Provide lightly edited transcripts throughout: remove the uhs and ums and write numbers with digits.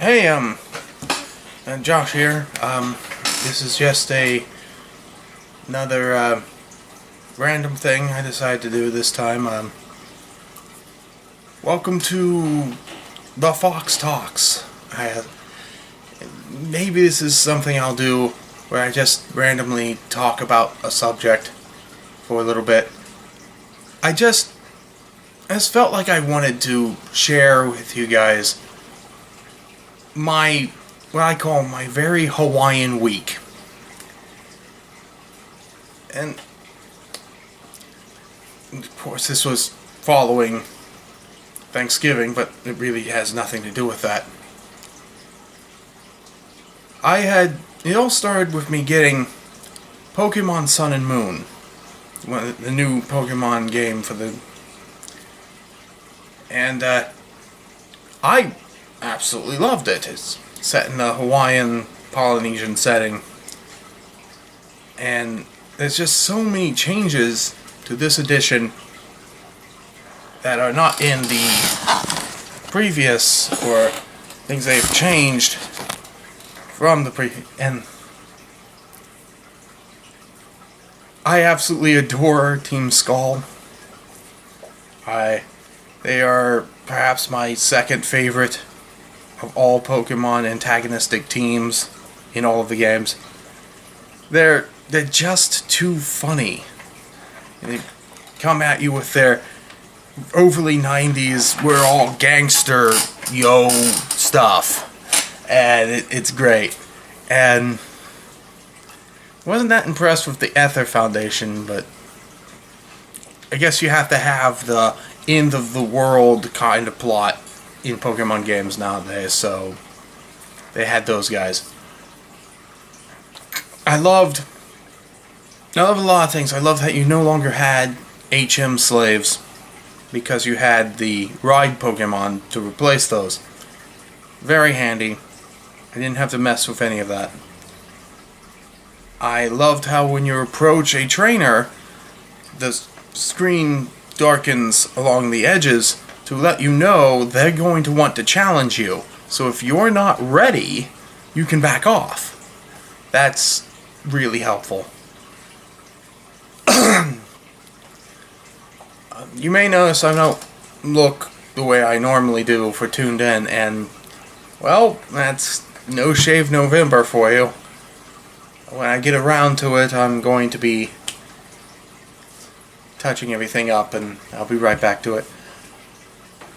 Hey, Josh here. This is just another random thing I decided to do this time. Welcome to the Fox Talks. Maybe this is something I'll do where I just randomly talk about a subject for a little bit. I just felt like I wanted to share with you guys what I call my very Hawaiian week. And of course this was following Thanksgiving, but it really has nothing to do with that. It all started with me getting Pokemon Sun and Moon, the new Pokemon game and I absolutely loved it. It's set in a Hawaiian Polynesian setting, and there's just so many changes to this edition that are not in the previous, or things they've changed from the and I absolutely adore Team Skull. They are perhaps my second favorite of all Pokemon antagonistic teams in all of the games. They're just too funny. They come at you with their overly 90s, we're all gangster, yo stuff. And it's great. And wasn't that impressed with the Ether Foundation, but I guess you have to have the end of the world kind of plot in Pokemon games nowadays, so they had those guys. I loved a lot of things. I loved that you no longer had HM slaves, because you had the ride Pokemon to replace those. Very handy. I didn't have to mess with any of that. I loved how when you approach a trainer, the screen darkens along the edges to let you know they're going to want to challenge you. So if you're not ready, you can back off. That's really helpful. You may notice I don't look the way I normally do for Toon'd, and well, that's No Shave November for you. When I get around to it, I'm going to be touching everything up, and I'll be right back to it.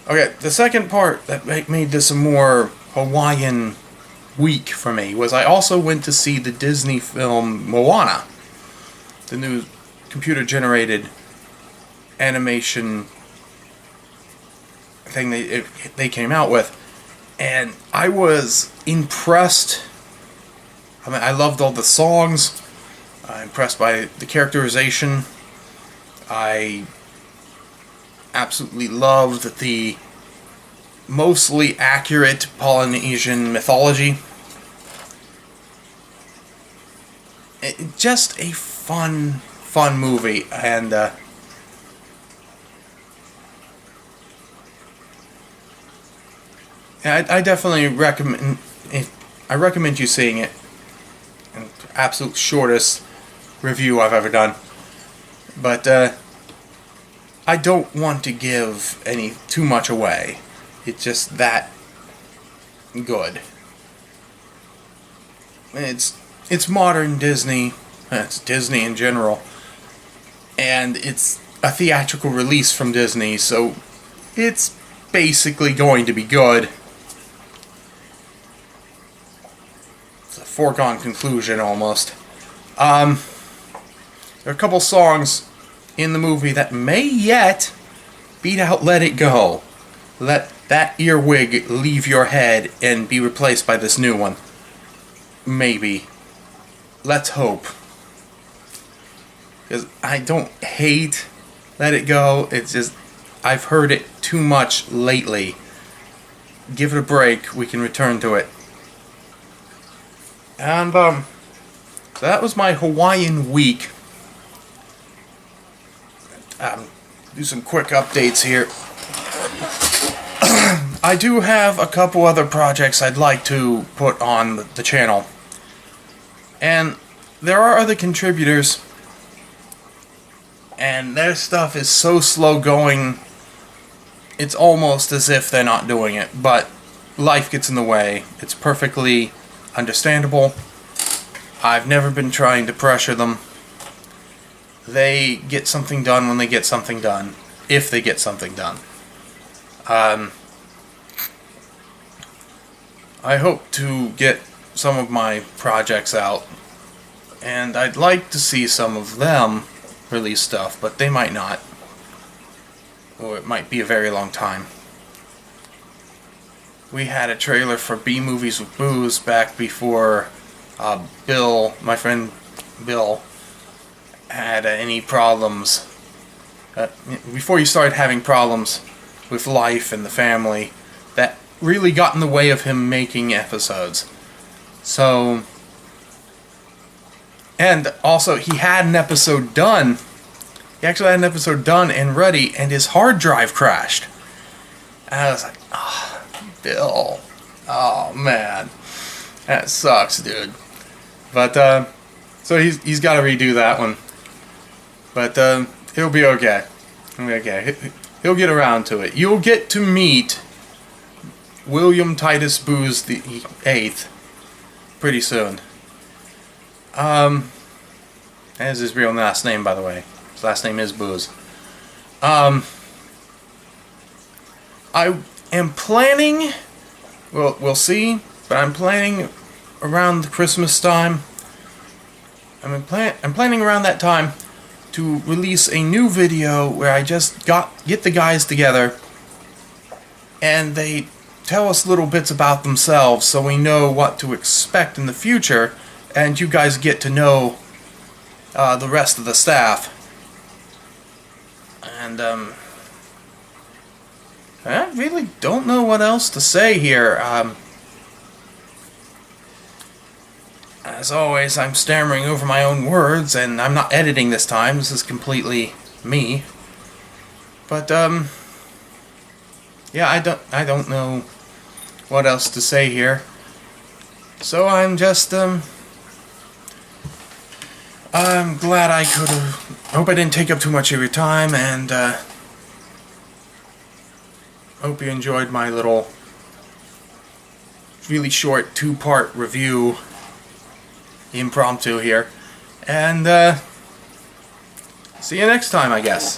Okay, the second part that made this a more Hawaiian week for me was I also went to see the Disney film Moana, the new computer-generated animation thing they came out with, and I was impressed. I mean, I loved all the songs. Impressed by the characterization. I absolutely loved the mostly accurate Polynesian mythology. Just a fun movie, and I definitely recommend. I recommend you seeing it. An absolute shortest review I've ever done, but I don't want to give too much away. It's just that good. It's modern Disney. It's Disney in general, and it's a theatrical release from Disney, so it's basically going to be good. It's a foregone conclusion almost. There are a couple songs in the movie that may yet beat out Let It Go. Let that earwig leave your head and be replaced by this new one. Maybe. Let's hope. Because I don't hate Let It Go. It's just, I've heard it too much lately. Give it a break. We can return to it. And, so that was my Hawaiian week. Do some quick updates here. I do have a couple other projects I'd like to put on the channel. And there are other contributors, and their stuff is so slow going, it's almost as if they're not doing it, but life gets in the way. It's perfectly understandable. I've never been trying to pressure them. They get something done when they get something done, if they get something done. I hope to get some of my projects out, and I'd like to see some of them release stuff, but they might not, or it might be a very long time. We had a trailer for B-Movies with Booze back before Bill, my friend Bill, had any problems. Before he started having problems with life and the family, that really got in the way of him making episodes. So, and also he had an episode done. He actually had an episode done and ready, and his hard drive crashed. And I was like, oh, Bill, oh man, that sucks, dude. But so he's got to redo that one. But he'll be okay. He'll be okay. He'll get around to it. You'll get to meet William Titus Booze the 8th pretty soon. That is his real last name, by the way. His last name is Booze. I am planning, well, we'll see, but I'm planning around the Christmas time. I'm planning around that time to release a new video where I just get the guys together and they tell us little bits about themselves so we know what to expect in the future, and you guys get to know the rest of the staff. And I really don't know what else to say here. As always, I'm stammering over my own words, and I'm not editing this time. This is completely me. But yeah, I don't know what else to say here. So I'm just I'm glad I could have. Hope I didn't take up too much of your time, and hope you enjoyed my little, really short 2-part review, impromptu here, and see you next time, I guess.